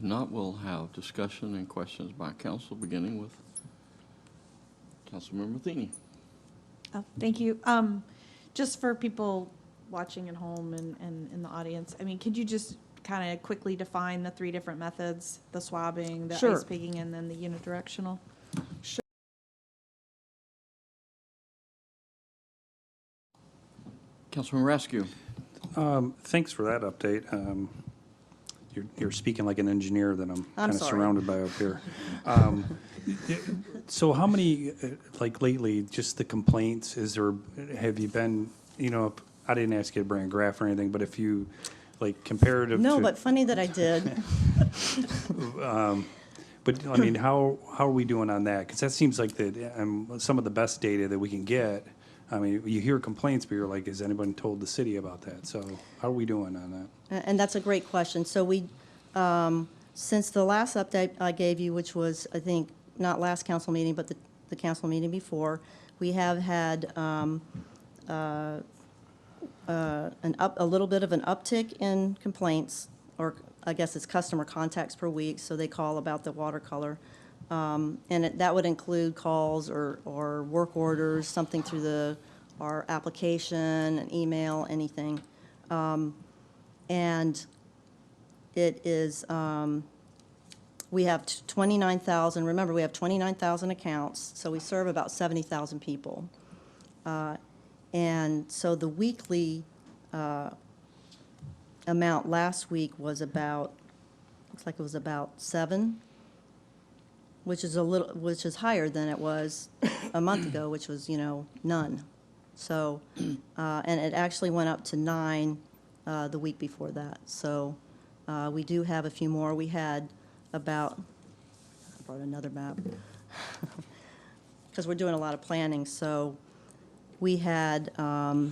not, we'll have discussion and questions by council, beginning with Councilmember Matheny. Oh, thank you. Just for people watching at home and in the audience, I mean, could you just kind of quickly define the three different methods, the swabbing, the Sure. ice pigging, and then the unidirectional? Councilmember Askew. Thanks for that update. You're speaking like an engineer that I'm kind of sorry. surrounded by up here. So how many, like lately, just the complaints, have you been, I didn't ask you to bring a graph or anything, but if you, like, comparative to. No, but funny that I did. But, I mean, how are we doing on that? Because that seems like some of the best data that we can get. I mean, you hear complaints, but you're like, has anyone told the city about that? So how are we doing on that? And that's a great question. So we, since the last update I gave you, which was, I think, not last council meeting, but the council meeting before, we have had a little bit of an uptick in complaints, or I guess it's customer contacts per week, so they call about the watercolor. And that would include calls or work orders, something through our application, an email, anything. And it is, we have 29,000, remember, we have 29,000 accounts, so we serve about 70,000 people. And so the weekly amount last week was about, looks like it was about 7, which is higher than it was a month ago, which was, none. So, and it actually went up to 9 the week before that. So we do have a few more. We had about, I brought another map, because we're doing a lot of planning. So we had a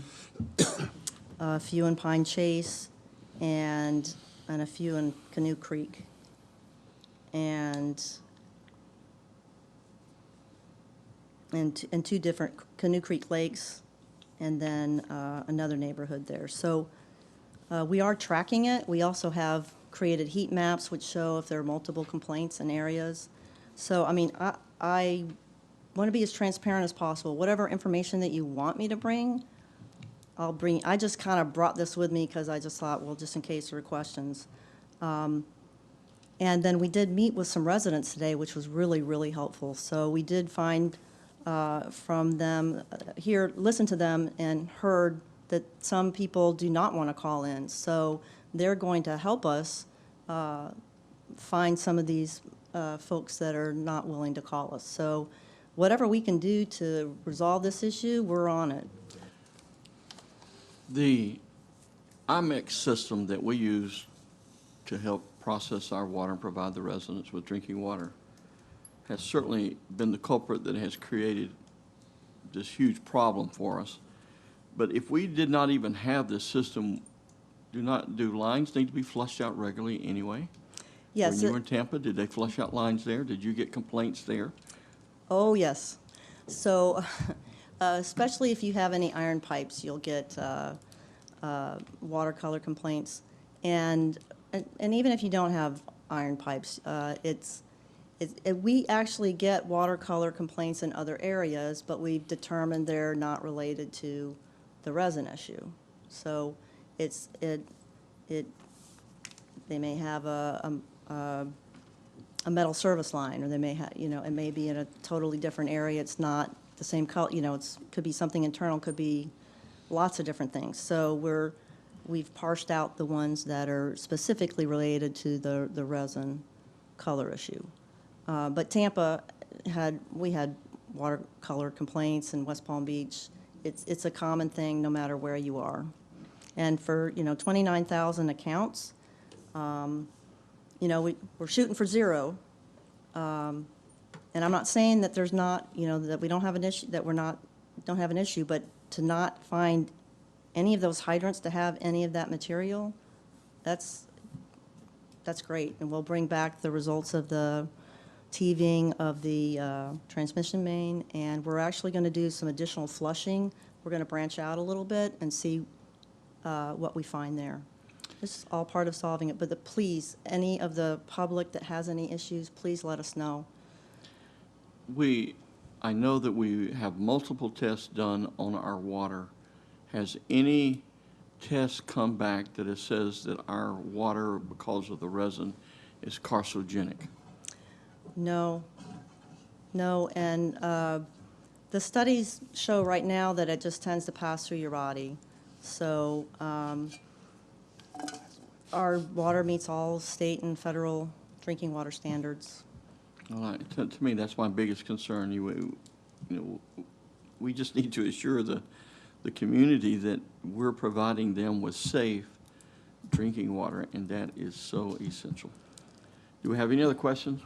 few in Pine Chase and a few in Canoe Creek. And two different Canoe Creek Lakes, and then another neighborhood there. So we are tracking it. We also have created heat maps which show if there are multiple complaints in areas. So, I mean, I want to be as transparent as possible. Whatever information that you want me to bring, I'll bring. I just kind of brought this with me because I just thought, well, just in case there were questions. And then we did meet with some residents today, which was really, really helpful. So we did find from them, listened to them and heard that some people do not want to call in. So they're going to help us find some of these folks that are not willing to call us. So whatever we can do to resolve this issue, we're on it. The IMEX system that we use to help process our water and provide the residents with drinking water has certainly been the culprit that has created this huge problem for us. But if we did not even have this system, do lines need to be flushed out regularly anyway? Yes. When you were in Tampa, did they flush out lines there? Did you get complaints there? Oh, yes. So especially if you have any iron pipes, you'll get watercolor complaints. And even if you don't have iron pipes, we actually get watercolor complaints in other areas, but we've determined they're not related to the resin issue. So they may have a metal service line, or they may have, it may be in a totally different area. It's not the same color, it could be something internal, could be lots of different things. So we've parsed out the ones that are specifically related to the resin color issue. But Tampa we had watercolor complaints in West Palm Beach. It's a common thing no matter where you are. And for, 29,000 accounts, we're shooting for 0. And I'm not saying that there's not, that we don't have an issue, that don't have an issue, but to not find any of those hydrants to have any of that material, that's great. And we'll bring back the results of the TVing of the transmission main, and we're actually going to do some additional flushing. We're going to branch out a little bit and see what we find there. This is all part of solving it, but please, any of the public that has any issues, please let us know. I know that we have multiple tests done on our water. Has any test come back that it says that our water, because of the resin, is carcinogenic? No, no, and the studies show right now that it just tends to pass through your body. So our water meets all state and federal drinking water standards. Well, to me, that's my biggest concern. You know, we just need to assure the community that we're providing them with safe drinking water, and that is so essential. Do we have any other questions?